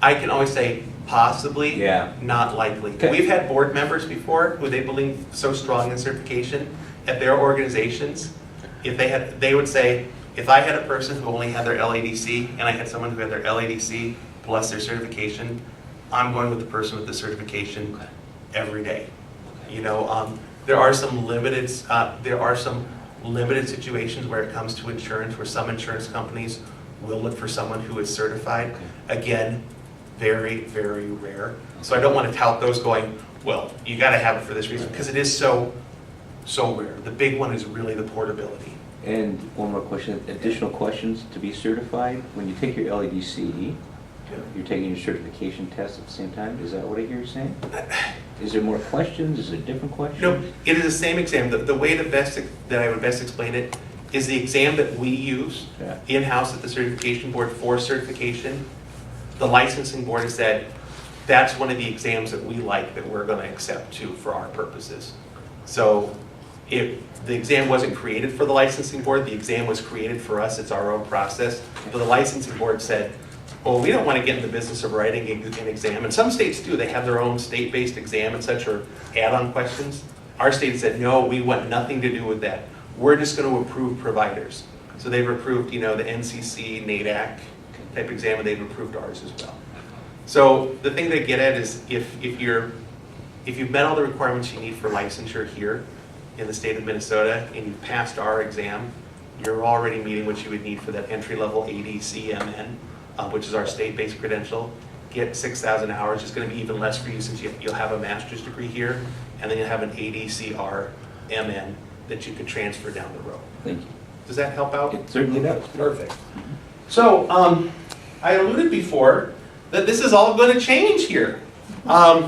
I can always say possibly, Yeah. not likely. Okay. We've had board members before who they believe so strong in certification at their organizations. They would say, if I had a person who only had their LADC and I had someone who had their LADC plus their certification, I'm going with the person with the certification every day. There are some limited situations where it comes to insurance, where some insurance companies will look for someone who is certified. Again, very, very rare. So I don't want to tout those going, well, you got to have it for this reason, because it is so rare. The big one is really the portability. And one more question, additional questions to be certified. When you take your LADC, you're taking your certification test at the same time? Is that what I hear you saying? Is there more questions? Is there different questions? No, it is the same exam. The way that I would best explain it is the exam that we use in-house at the certification board for certification. The licensing board has said, that's one of the exams that we like that we're going to accept too for our purposes. So if the exam wasn't created for the licensing board, the exam was created for us, it's our own process. But the licensing board said, well, we don't want to get in the business of writing an exam. And some states do, they have their own state-based exam and such, or add-on questions. Our state said, no, we want nothing to do with that. We're just going to approve providers. So they've approved, you know, the NCC, NADAC type exam, and they've approved ours as well. So the thing they get at is if you've met all the requirements you need for licensure here in the state of Minnesota and you've passed our exam, you're already meeting what you would need for that entry-level ADC MN, which is our state-based credential. Get 6,000 hours. It's going to be even less for you since you'll have a master's degree here, and then you'll have an ADCR MN that you could transfer down the road. Thank you. Does that help out? It certainly does. Perfect. So I alluded before that this is all going to change here.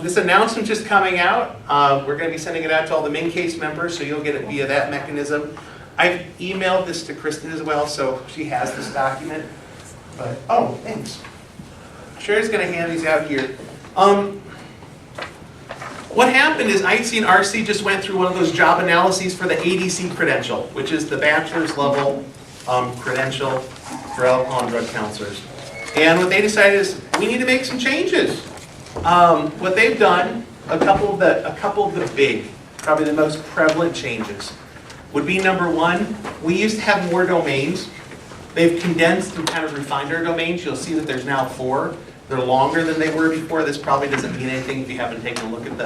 This announcement just coming out. We're going to be sending it out to all the main case members, so you'll get it via that mechanism. I've emailed this to Kristen as well, so she has this document. But, oh, thanks. Sherry's going to hand these out here. What happened is IC and RC just went through one of those job analyses for the ADC credential, which is the bachelor's level credential for alcohol and drug counselors. And what they decided is we need to make some changes. What they've done, a couple of the big, probably the most prevalent changes, would be number one, we used to have more domains. They've condensed and kind of refined our domains. You'll see that there's now 4. They're longer than they were before. This probably doesn't mean anything if you haven't taken a look at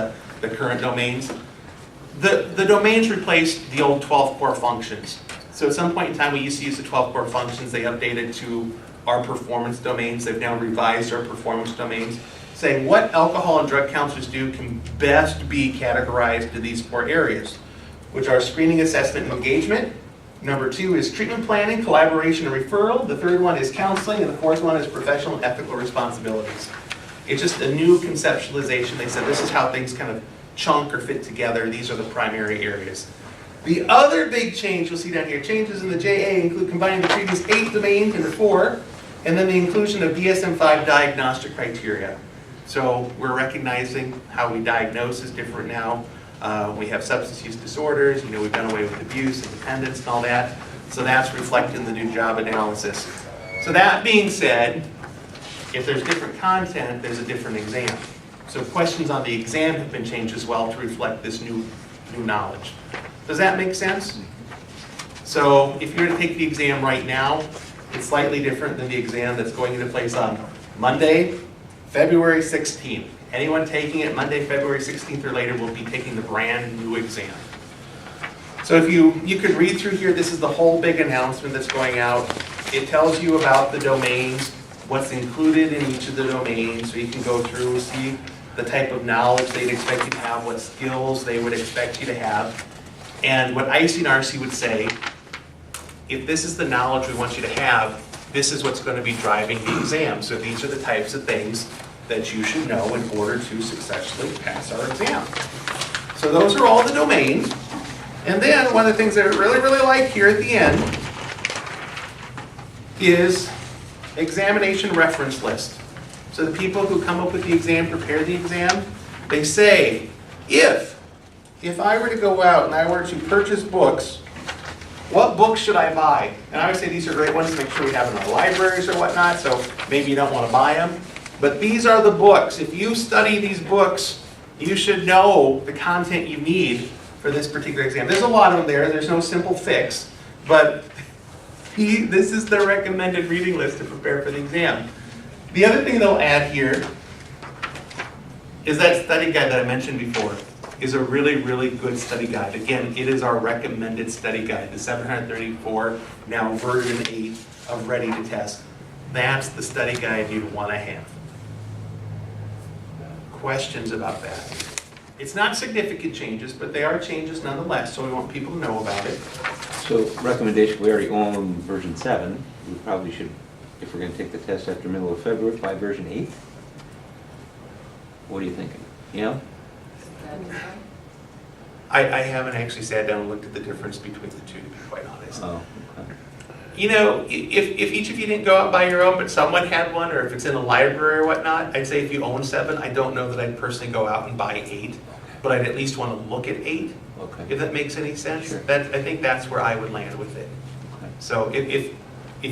the current domains. The domains replaced the old 12 core functions. So at some point in time, we used to use the 12 core functions. They updated to our performance domains. They've now revised our performance domains, saying what alcohol and drug counselors do can best be categorized to these 4 areas, which are screening, assessment, and engagement. Number 2 is treatment planning, collaboration, and referral. The 3rd one is counseling, and the 4th one is professional and ethical responsibilities. It's just a new conceptualization. They said this is how things kind of chunk or fit together. These are the primary areas. The other big change you'll see down here, changes in the JA include combining the previous 8 domains into 4, and then the inclusion of DSM-5 diagnostic criteria. So we're recognizing how we diagnose is different now. We have substance use disorders, you know, we've done away with abuse and dependence and all that. So that's reflected in the new job analysis. So that being said, if there's different content, there's a different exam. So questions on the exam have been changed as well to reflect this new knowledge. Does that make sense? So if you're to take the exam right now, it's slightly different than the exam that's going into place on Monday, February 16th. Anyone taking it Monday, February 16th or later will be taking the brand new exam. So if you could read through here, this is the whole big announcement that's going out. It tells you about the domains, what's included in each of the domains, so you can go through and see the type of knowledge they'd expect you to have, what skills they would expect you to have. And what IC and RC would say, if this is the knowledge we want you to have, this is what's going to be driving the exam. So these are the types of things that you should know in order to successfully pass our exam. So those are all the domains. And then one of the things that I really, really like here at the end is examination reference list. So the people who come up with the exam, prepare the exam, they say, if I were to go out and I were to purchase books, what books should I buy? And I would say these are great ones to make sure we have in our libraries or whatnot, so maybe you don't want to buy them. But these are the books. If you study these books, you should know the content you need for this particular exam. There's a lot of them there. There's no simple fix. But this is the recommended reading list to prepare for the exam. The other thing they'll add here is that study guide that I mentioned before is a really, really good study guide. Again, it is our recommended study guide, the 734, now version 8 of Ready to Test. That's the study guide you'd want to have. Questions about that? It's not significant changes, but they are changes nonetheless, so we want people to know about it. So recommendation, we already own version 7. We probably should, if we're going to take the test after middle of February, buy version 8. What are you thinking? Yeah? I haven't actually sat down and looked at the difference between the two, to be quite honest. Oh, okay. You know, if each of you didn't go out and buy your own, but someone had one, or if it's in a library or whatnot, I'd say if you own 7, I don't know that I'd personally go out and buy 8, but I'd at least want to look at 8, Okay. if that makes any sense. Sure. I think that's where I would land with it. Okay. So if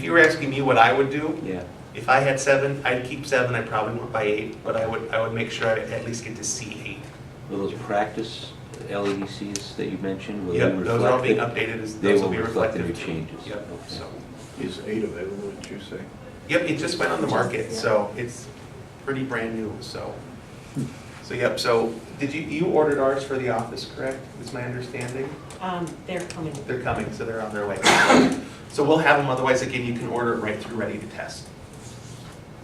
you were asking me what I would do, Yeah. if I had 7, I'd keep 7. I probably won't buy 8, but I would make sure I at least get to see 8. Will those practice LADCs that you mentioned? Will they Yep, those are all being reflect updated, They those will will be reflect reflected. the new changes? Yep, Okay. so, Is 8 available, did you say? yep, it just went on the market, so it's pretty brand new, so. So, yep, so did you ordered ours for the office, correct? Is my understanding? They're coming. They're coming, so they're on their way. So we'll have them, otherwise, again, you can order it right through Ready to Test,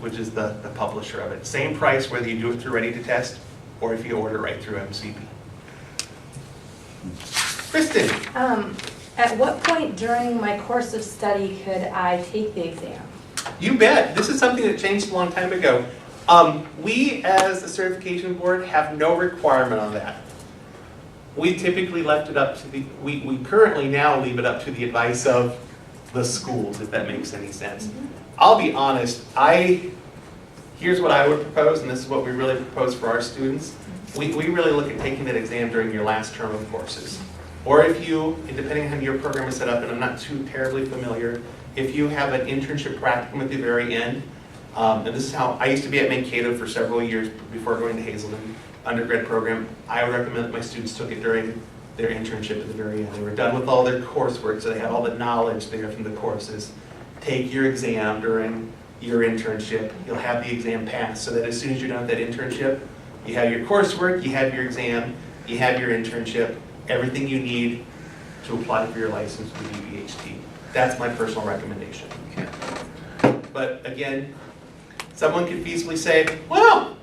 which is the publisher of it. Same price whether you do it through Ready to Test or if you order it right through MCB. Kristen, At what point during my course of study could I take the exam? you bet. This is something that changed a long time ago. We, as the certification board, have no requirement on that. We typically left it up to the, we currently now leave it up to the advice of the schools, if that makes any sense. I'll be honest, here's what I would propose, and this is what we really propose for our students. We really look at taking that exam during your last term of courses. Or if you, depending on how your program is set up, and I'm not too terribly familiar, if you have an internship practicum at the very end, and this is how, I used to be at Mankato for several years before going to Hazelden undergrad program. I would recommend that my students took it during their internship at the very end. They were done with all their coursework, so they had all the knowledge there from the courses. Take your exam during your internship. You'll have the exam passed, so that as soon as you're done with that internship, you have your coursework, you have your exam, you have your internship, everything you need to apply for your license with BBHT. That's my personal recommendation. But again, someone could feasibly say, well,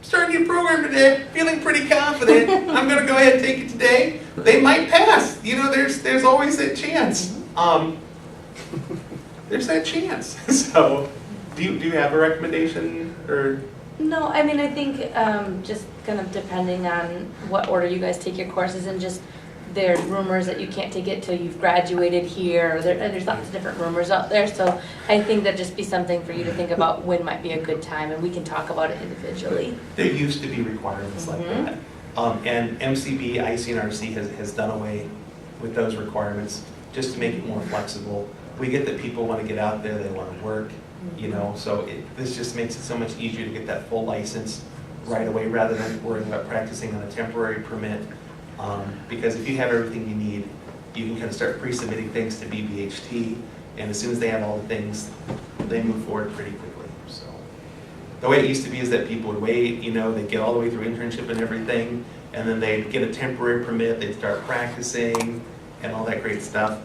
starting a new program today, feeling pretty confident, I'm gonna go ahead and take it today. They might pass, you know, there's always that chance. There's that chance. So, do you have a recommendation, or? No, I mean, I think just kind of depending on what order you guys take your courses and just there's rumors that you can't take it till you've graduated here. Or there's lots of different rumors out there. So I think that'd just be something for you to think about when might be a good time, and we can talk about it individually. There used to be requirements like that. And MCB, ICNRC has done away with those requirements just to make it more flexible. We get that people want to get out there, they want to work, you know, so this just makes it so much easier to get that full license right away rather than worrying about practicing on a temporary permit. Because if you have everything you need, you can kind of start pre-submitting things to BBHT, and as soon as they have all the things, they move forward pretty quickly. So the way it used to be is that people would wait, you know, they'd get all the way through internship and everything, and then they'd get a temporary permit, they'd start practicing and all that great stuff.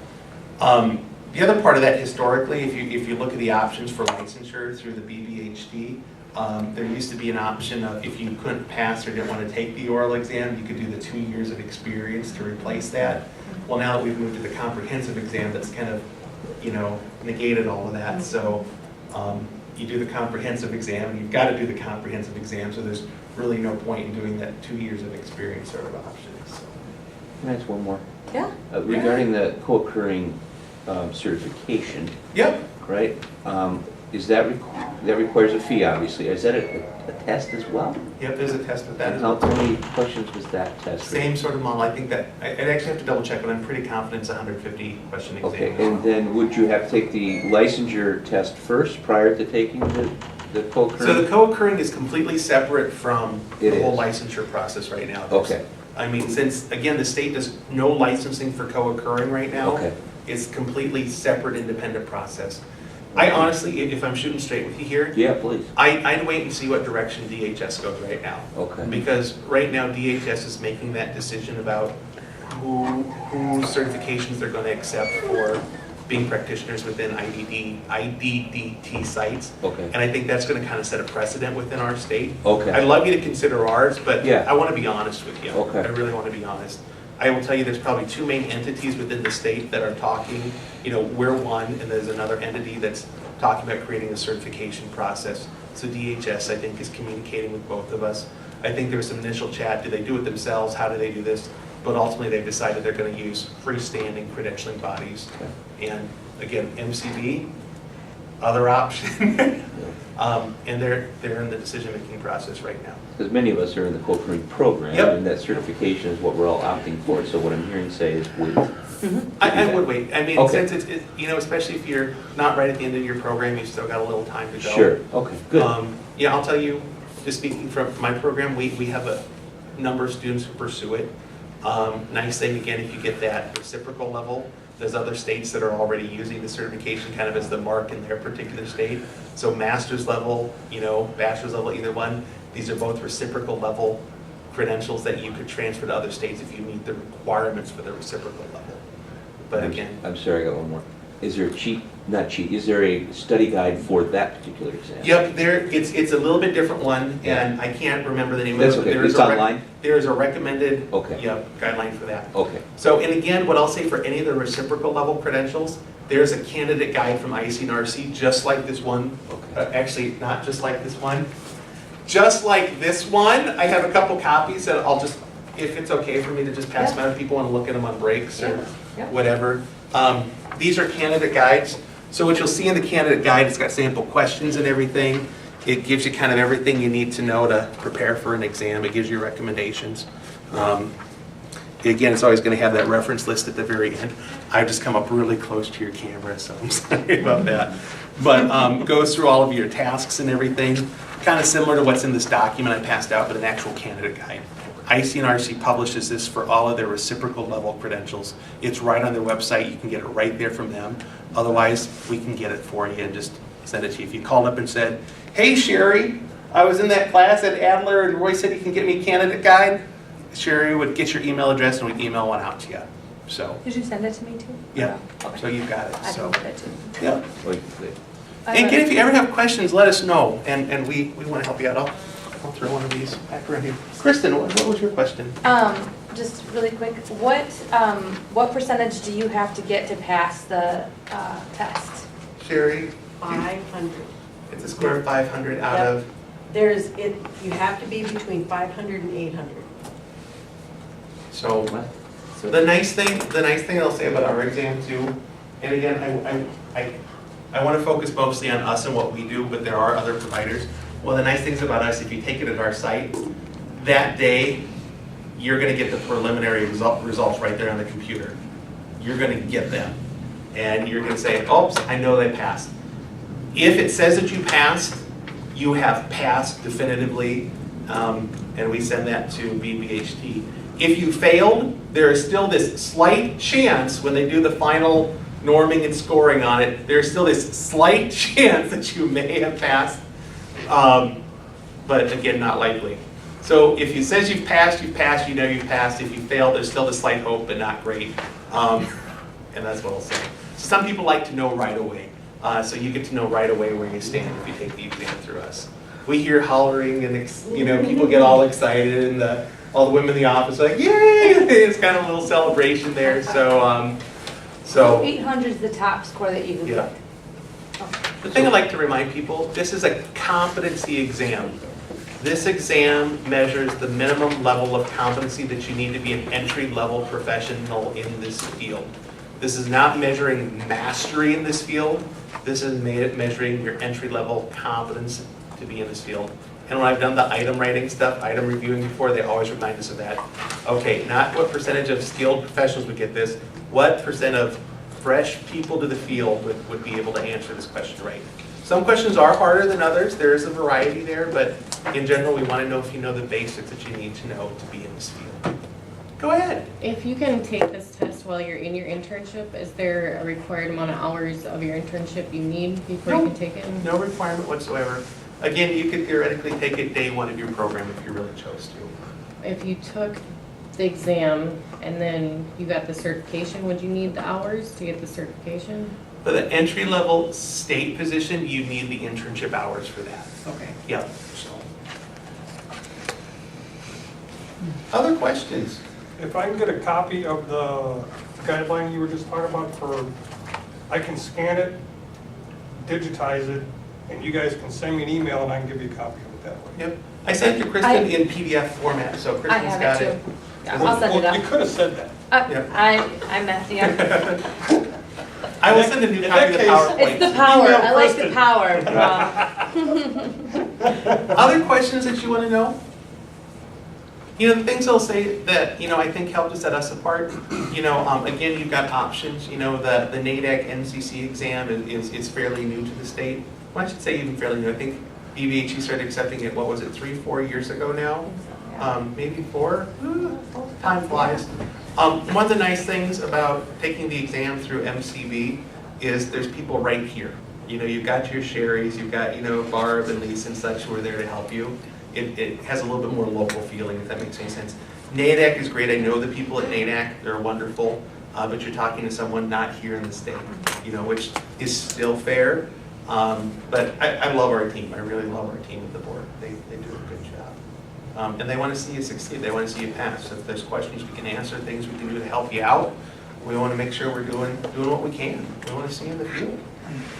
The other part of that historically, if you look at the options for licensure through the BBHT, there used to be an option of if you couldn't pass or didn't want to take the oral exam, you could do the 2 years of experience to replace that. Well, now that we've moved to the comprehensive exam, that's kind of, you know, negated all of that. So you do the comprehensive exam, and you've got to do the comprehensive exam, so there's really no point in doing that 2 years of experience sort of option. So. Can I ask one more? Yeah. Regarding the co-occurring certification, Yep. right? Is that requires a fee, obviously. Is that a test as well? Yep, there's a test with that And as how well. many questions was that test? Same sort of model. I think that, I'd actually have to double check, but I'm pretty confident it's a 150 question exam. Okay, and then would you have to take the licensure test first prior to taking the co-occurring? So the co-occurring is completely separate from It the whole is. licensure process right now. Okay. I mean, since, again, the state does no licensing for co-occurring right now. Okay. It's completely separate, independent process. I honestly, if I'm shooting straight with you here, Yeah, please. I'd wait and see what direction DHS goes right now. Okay. Because right now DHS is making that decision about who certifications they're going to accept for being practitioners within IDDT sites. Okay. And I think that's going to kind of set a precedent within our state. Okay. I'd love you to consider ours, but Yeah. I want to be honest with you. Okay. I really want to be honest. I will tell you there's probably 2 main entities within the state that are talking, you know, we're one, and there's another entity that's talking about creating a certification process. So DHS, I think, is communicating with both of us. I think there was some initial chat, do they do it themselves, how do they do this? But ultimately, they've decided they're going to use freestanding credentialing bodies. Okay. And again, MCB, other option. And they're in the decision-making process right now. Because many of us are in the co-occurring program, Yep. and that certification is what we're all opting for. So what I'm hearing say is wait. I would wait. I mean, Okay. since it's, you know, especially if you're not right at the end of your program, you've still got a little time to go. Sure, okay, good. Yeah, I'll tell you, just speaking from my program, we have a number of students who pursue it. Nice thing, again, if you get that reciprocal level, there's other states that are already using the certification kind of as the mark in their particular state. So master's level, bachelor's level, either one, these are both reciprocal level credentials that you could transfer to other states if you meet the requirements for the reciprocal level. But again, I'm sorry, I got one more. Is there is there a study guide for that particular exam? yep, it's a little bit different one, and I can't remember the name of it. That's but okay, there is it's a online? There is a recommended, Okay. guideline for that. Okay. So, and again, what I'll say for any of the reciprocal level credentials, there's a candidate guide from ICNRC, just like this one. Okay. Actually, not just like this one. Just like this one, I have a couple copies that I'll just, if it's okay for me to just pass them out if people want to look at them on breaks or Yeah. whatever. These are candidate guides. So what you'll see in the candidate guide, it's got sample questions and everything. It gives you kind of everything you need to know to prepare for an exam. It gives you recommendations. Again, it's always going to have that reference list at the very end. I've just come up really close to your camera, so I'm sorry about that. But goes through all of your tasks and everything. Kind of similar to what's in this document I passed out, but an actual candidate guide. ICNRC publishes this for all of their reciprocal level credentials. It's right on their website. You can get it right there from them. Otherwise, we can get it for you and just send it to you. If you called up and said, hey, Sherry, I was in that class at Adler and Roy said he can get me a candidate guide, Sherry would get your email address and we'd email one out to you. So, Did you send it to me too? yeah, Okay. so you've got it. I So, can get it too. yeah. Wait, And again, if you ever have questions, let us know, and we want to help you out. I'll throw one of these back around here. Kristen, what was your question? Just really quick, what percentage do you have to get to pass the test? Sherry? 500. It's a score of 500 out Yep. of, You have to be between 500 and 800. so what? the nice thing I'll say about our exam too, and again, I want to focus mostly on us and what we do, but there are other providers. Well, the nice things about us, if you take it at our site, that day, you're going to get the preliminary results right there on the computer. You're going to get them. And you're going to say, oops, I know they passed. If it says that you passed, you have passed definitively, and we send that to BBHT. If you failed, there is still this slight chance when they do the final norming and scoring on it, there's still this slight chance that you may have passed, but again, not likely. So if it says you've passed, you know you've passed. If you failed, there's still a slight hope, but not great. And that's what I'll say. So some people like to know right away. So you get to know right away where you stand if you take the exam through us. We hear hollering and people get all excited, and all the women in the office are like, yay! It's kind of a little celebration there. So 800 is the top score that you can yeah. get. Okay. The thing I like to remind people, this is a competency exam. This exam measures the minimum level of competency that you need to be an entry-level professional in this field. This is not measuring mastery in this field. This is measuring your entry-level competence to be in this field. And when I've done the item writing stuff, item reviewing before, they always remind us of that. Okay, not what percentage of skilled professionals would get this, what percent of fresh people to the field would be able to answer this question right. Some questions are harder than others. There is a variety there, but in general, we want to know if you know the basics that you need to know to be in this field. Go ahead. If you can take this test while you're in your internship, is there a required amount of hours of your internship you need before you can take it? No requirement whatsoever. Again, you could theoretically take it day one of your program if you really chose to. If you took the exam and then you got the certification, would you need the hours to get the certification? For the entry-level state position, you need the internship hours for that. Okay. Yep. Other questions? If I can get a copy of the guideline you were just talking about I can scan it, digitize it, and you guys can send me an email and I can give you a copy of it that way. Yep. I sent it to Kristen in PDF format, so I Kristen's have got it it. too. Yeah, I'll send it Well, you out. could have said that. Yeah. I meant, yeah. I will send a new In copy of the that case- PowerPoint. It's the power. Email I like the Kristen. power. Rob. Other questions that you want to know? The things I'll say that, I think helped set us apart, again, you've got options, the NADAC NCC exam is fairly new to the state. Well, I should say even fairly new. I think BBHE started accepting it, 3-4 years ago now? maybe 4. Time flies. One of the nice things about taking the exam through MCB is there's people right here. You know, you've got your Sherrys, you've got, you know, Barb and Lisa and such who are there to help you. It has a little bit more local feeling, if that makes any sense. NADAC is great. I know the people at NADAC, they're wonderful, but you're talking to someone not here in the state, you know, which is still fair. But I love our team. I really love our team at the board. They do a good job. And they want to see you succeed. They want to see you pass. So if there's questions we can answer, things we can do to help you out, we want to make sure we're doing what we can. We want to see you in the field.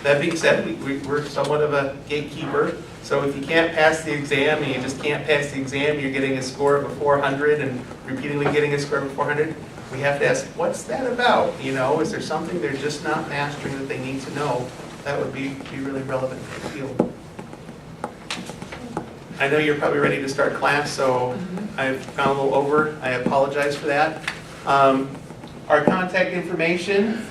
That being said, we're somewhat of a gatekeeper. So if you can't pass the exam and you just can't pass the exam, you're getting a score of a 400 and repeatedly getting a score of a 400, we have to ask, what's that about? You know, is there something they're just not mastering that they need to know? That would be really relevant for the field. I know you're probably ready to start class, so I've gone a little over. I apologize for that. Our contact information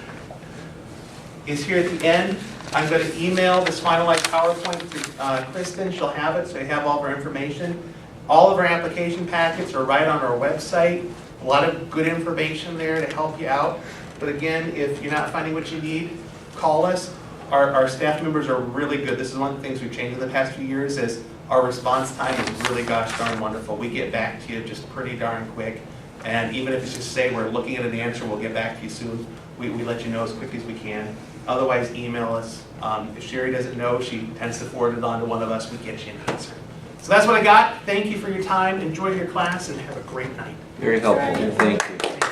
is here at the end. I'm going to email this finalized PowerPoint to Kristen. She'll have it, so you have all of our information. All of our application packets are right on our website. A lot of good information there to help you out. But again, if you're not finding what you need, call us. Our staff members are really good. This is one of the things we've changed in the past few years is our response time is really gosh darn wonderful. We get back to you just pretty darn quick. And even if it's just say we're looking at an answer, we'll get back to you soon. We let you know as quick as we can. Otherwise, email us. If Sherry doesn't know, she tends to forward it on to one of us. We get you an answer. So that's what I got. Thank you for your time. Enjoy your class and have a great night. Very helpful. Thank you.